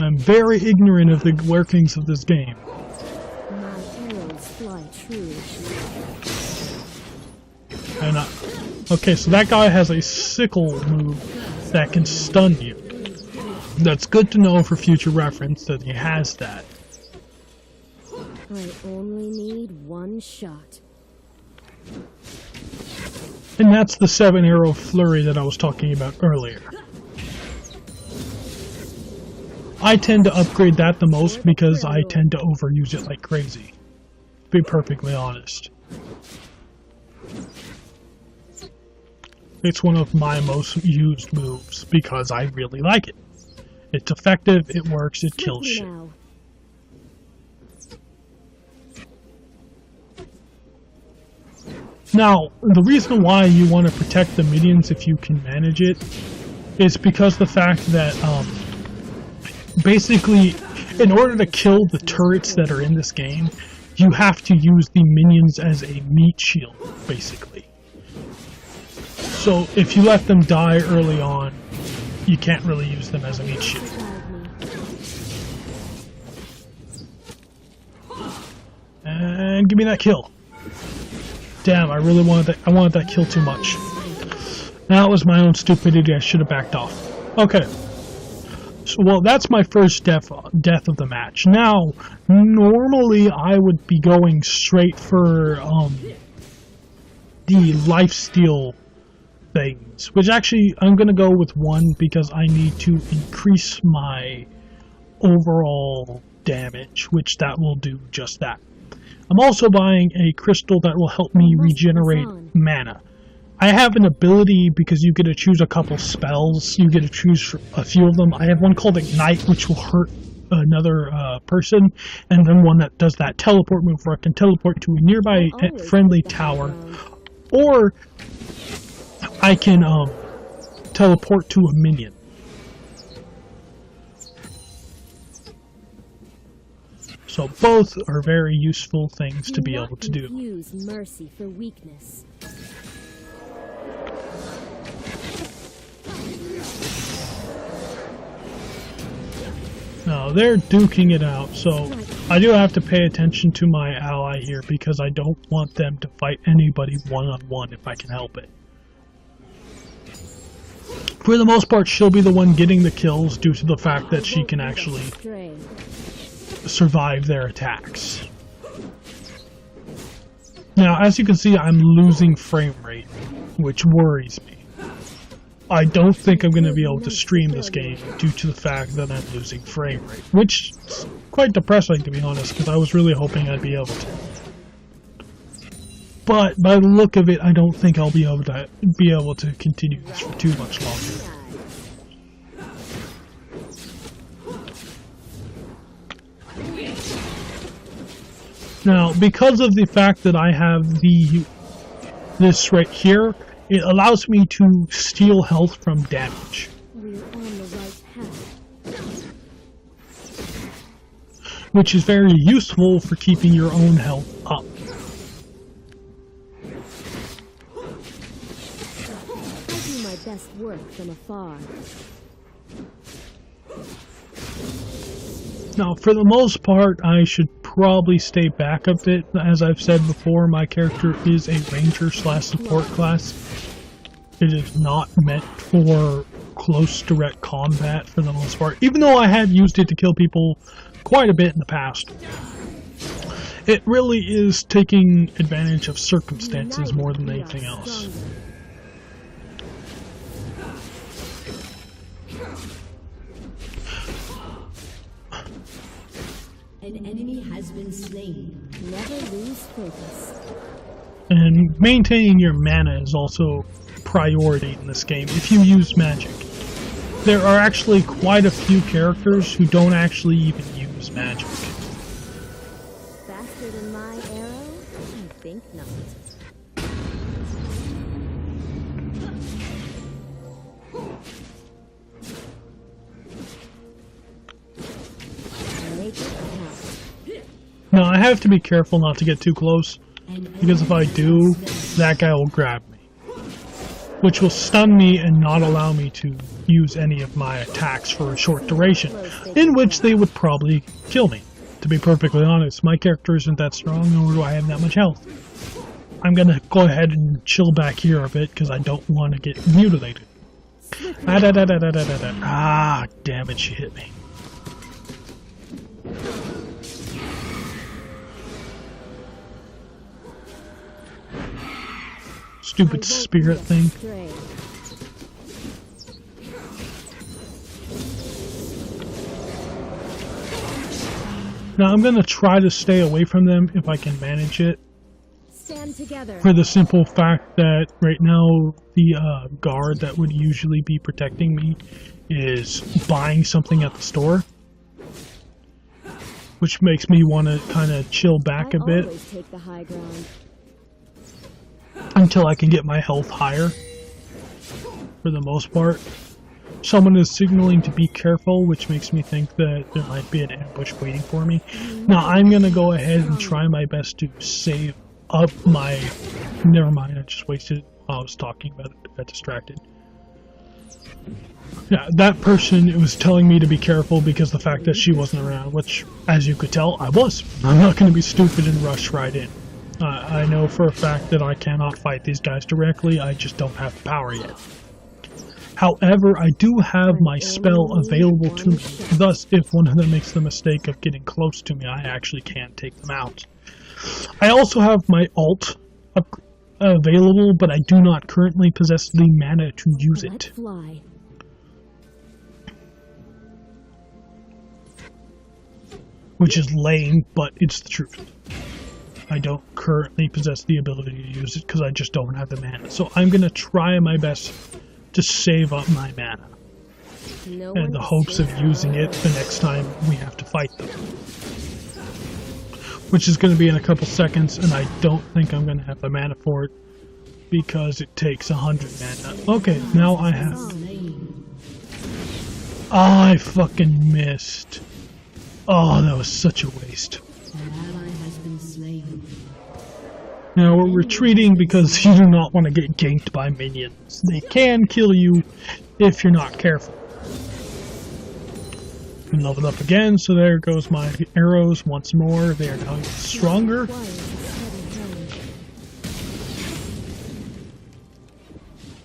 I'm very ignorant of the workings of this game. My arrows fly true. And okay, so that guy has a sickle move that can stun you. That's good to know for future reference that he has that. I only need one shot. And that's the 7-arrow flurry that I was talking about earlier. I tend to upgrade that the most because I tend to overuse it like crazy. To be perfectly honest. It's one of my most used moves because I really like it. It's effective, it works, it kills shit. Now, the reason why you want to protect the minions if you can manage it is because the fact that, basically, in order to kill the turrets that are in this game, you have to use the minions as a meat shield, basically. So, if you let them die early on, you can't really use them as a meat shield. And give me that kill. Damn, I really wanted that. I wanted that kill too much. That was my own stupidity. I should have backed off. Okay. So, well, that's my first death of the match. Now, normally I would be going straight for the lifesteal things, which actually I'm gonna go with one because I need to increase my overall damage, which that will do just that. I'm also buying a crystal that will help me regenerate mana. I have an ability because you get to choose a couple spells. You get to choose a few of them. I have one called Ignite, which will hurt another person, and then one that does that teleport move where I can teleport to a nearby friendly tower, or I can teleport to a minion. So both are very useful things to be able to do. Use mercy for weakness. Now they're duking it out, so I do have to pay attention to my ally here because I don't want them to fight anybody one-on-one if I can help it. For the most part, she'll be the one getting the kills due to the fact that she can actually survive their attacks. Now, as you can see, I'm losing frame rate, which worries me. I don't think I'm going to be able to stream this game due to the fact that I'm losing frame rate, which is quite depressing, to be honest, because I was really hoping I'd be able to. But by the look of it, I don't think I'll be able to continue this for too much longer. Now, because of the fact that I have this right here, it allows me to steal health from damage. We're on the right path. Which is very useful for keeping your own health up. I do my best work from afar. Now, for the most part, I should probably stay back a bit. As I've said before, my character is a ranger/support class. It is not meant for close direct combat for the most part, even though I have used it to kill people quite a bit in the past. It really is taking advantage of circumstances more than anything else. An enemy has been slain. Never lose focus. And maintaining your mana is also priority in this game if you use magic. There are actually quite a few characters who don't actually even use magic. Faster than my arrow? I think not. Make it count. Now, I have to be careful not to get too close, because if I do, that guy will grab me. which will stun me and not allow me to use any of my attacks for a short duration, in which they would probably kill me. To be perfectly honest, my character isn't that strong, nor do I have that much health. I'm gonna go ahead and chill back here a bit, because I don't want to get mutilated. Ah, damn it, she hit me. Stupid spirit thing. Now I'm gonna try to stay away from them if I can manage it. Stand together. For the simple fact that right now the guard that would usually be protecting me is buying something at the store, which makes me want to kind of chill back a bit always take the high ground. until I can get my health higher. For the most part, someone is signaling to be careful, which makes me think that there might be an ambush waiting for me. Now I'm gonna go ahead and try my best to save up my... Never mind, I just wasted it while I was talking about it. I got distracted. Yeah, that person was telling me to be careful because the fact that she wasn't around, which, as you could tell, I was. I'm not going to be stupid and rush right in. I know for a fact that I cannot fight these guys directly, I just don't have the power yet. However, I do have my spell available to me, thus if one of them makes the mistake of getting close to me, I actually can take them out. I also have my ult available, but I do not currently possess the mana to use it. Fly. Which is lame, but it's the truth. I don't currently possess the ability to use it because I just don't have the mana. So I'm going to try my best to save up my mana. In the hopes of using it the next time we have to fight them. Which is going to be in a couple seconds, and I don't think I'm going to have the mana for it because it takes 100 mana. Okay, now I have... Oh, I fucking missed. Oh, that was such a waste. Now we're retreating because you do not want to get ganked by minions. They can kill you if you're not careful. And leveled up again, so there goes my arrows once more. They are now stronger.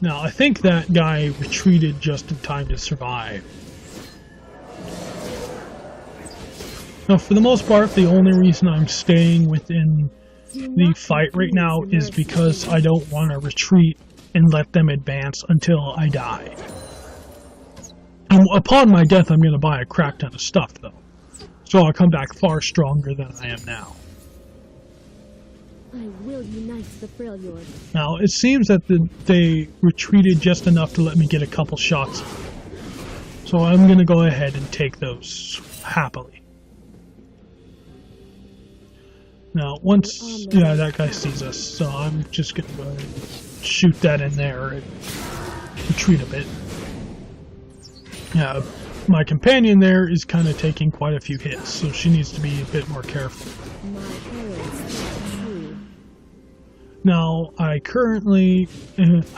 Now, I think that guy retreated just in time to survive. Now, for the most part, the only reason I'm staying within the fight right now is because I don't want to retreat and let them advance until I die. And upon my death, I'm going to buy a crap ton of stuff, though. So I'll come back far stronger than I am now. I will unite the Freljord. Now, it seems that they retreated just enough to let me get a couple shots. So I'm going to go ahead and take those happily. Now, once... Yeah, that guy sees us, so I'm just going to go ahead and shoot that in there and retreat a bit. Yeah, my companion there is kind of taking quite a few hits, so she needs to be a bit more careful. Now, I currently...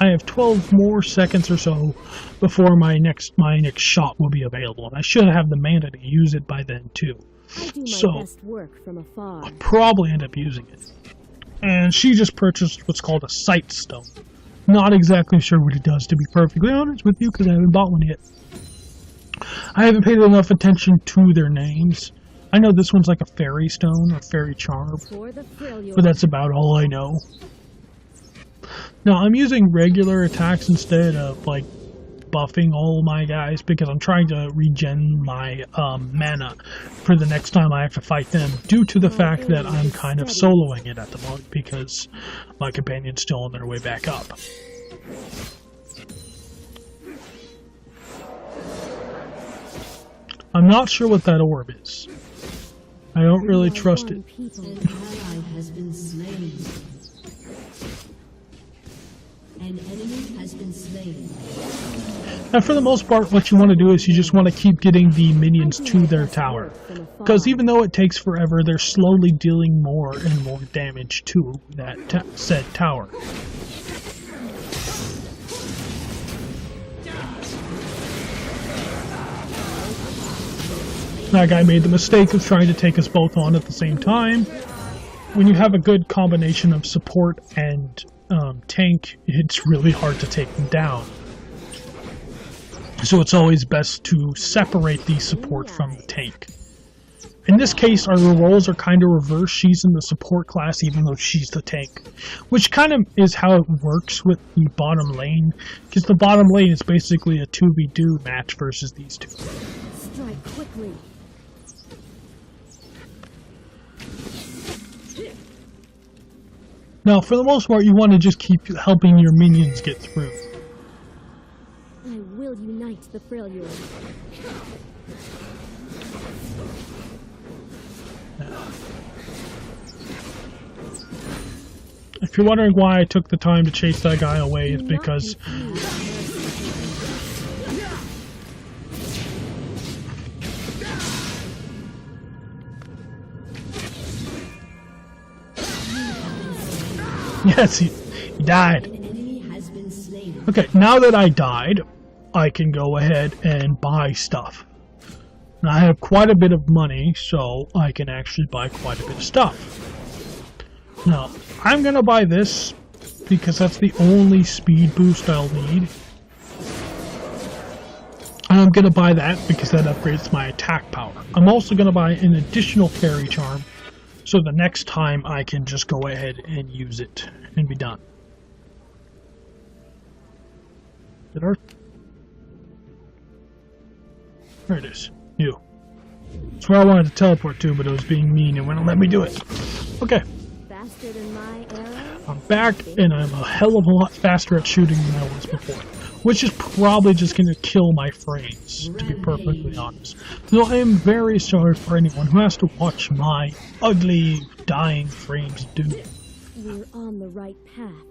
I have 12 more seconds or so before my next shot will be available, and I should have the mana to use it by then, too. I do my best work from afar. I'll probably end up using it. And she just purchased what's called a sight stone. Not exactly sure what it does, to be perfectly honest with you, because I haven't bought one yet. I haven't paid enough attention to their names. I know this one's like a fairy stone or fairy charm, but that's about all I know. Now, I'm using regular attacks instead of, like, buffing all my guys because I'm trying to regen my mana for the next time I have to fight them, due to the fact that I'm kind of soloing it at the moment because my companion's still on their way back up. I'm not sure what that orb is. I don't really trust it. An ally has been slain. An enemy has been slain. And for the most part, what you want to do is you just want to keep getting the minions to their tower. Because even though it takes forever, they're slowly dealing more and more damage to that said tower. That guy made the mistake of trying to take us both on at the same time. When you have a good combination of support and tank, it's really hard to take them down. So it's always best to separate the support from the tank. In this case, our roles are kind of reversed. She's in the support class even though she's the tank. Which kind of is how it works with the bottom lane. Because the bottom lane is basically a 2v2 match versus these two. Strike quickly. Now, for the most part, you want to just keep helping your minions get through. I will unite the Freljord. If you're wondering why I took the time to chase that guy away, it's because yes, he died. An enemy has been slain. Okay, now that I died, I can go ahead and buy stuff. Now I have quite a bit of money, so I can actually buy quite a bit of stuff. Now, I'm gonna buy this because that's the only speed boost I'll need. And I'm gonna buy that because that upgrades my attack power. I'm also gonna buy an additional fairy charm, so the next time I can just go ahead and use it and be done. Did our... There it is. You. That's where I wanted to teleport to, but it was being mean and wouldn't let me do it. Okay. Faster than my arrow. I'm back, and I'm a hell of a lot faster at shooting than I was before. Which is probably just going to kill my frames, to be perfectly honest. So I am very sorry for anyone who has to watch my ugly, dying frames do. We're on the right path.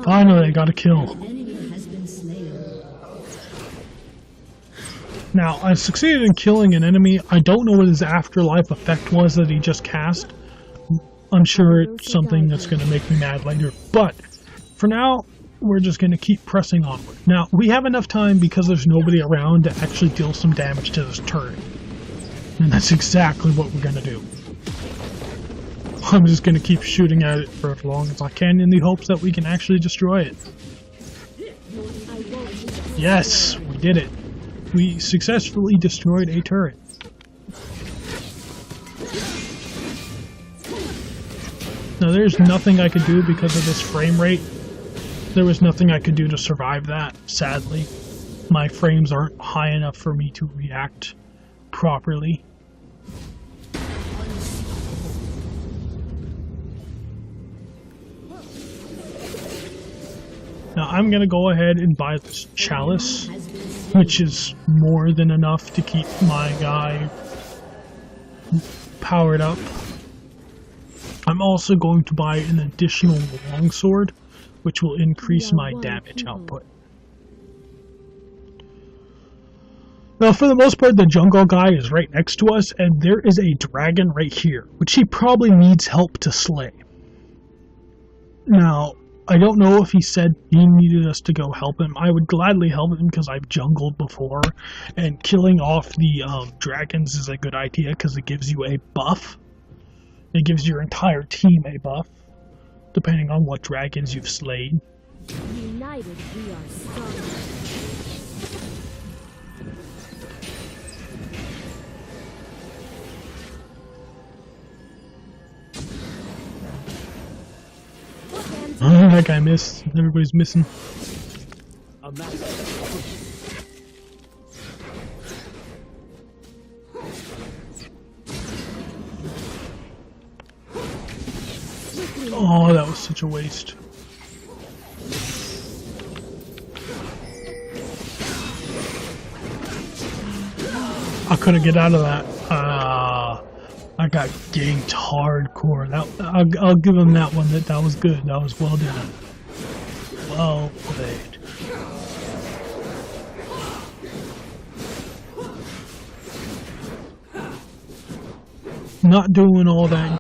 Finally, I got a kill. An enemy has been slain. Now, I succeeded in killing an enemy. I don't know what his afterlife effect was that he just cast. I'm sure it's something that's going to make me mad later. But, for now, we're just going to keep pressing onward. Now, we have enough time because there's nobody around to actually deal some damage to this turret. And that's exactly what we're going to do. I'm just going to keep shooting at it for as long as I can in the hopes that we can actually destroy it. Yes, we did it. We successfully destroyed a turret. Now there's nothing I could do because of this frame rate. There was nothing I could do to survive that, sadly. My frames aren't high enough for me to react properly. Now I'm going to go ahead and buy this chalice, which is more than enough to keep my guy powered up. I'm also going to buy an additional longsword, which will increase my damage output. Now, for the most part, the jungle guy is right next to us, and there is a dragon right here, which he probably needs help to slay. Now, I don't know if he said he needed us to go help him. I would gladly help him because I've jungled before, and killing off the dragons is a good idea because it gives you a buff. It gives your entire team a buff, depending on what dragons you've slain. United, we are strong. Oh, that guy missed. Everybody's missing. Oh, that was such a waste. I couldn't get out of that. I got ganked hardcore. I'll give him that one. That was good. That was well done. Well played. Not doing all that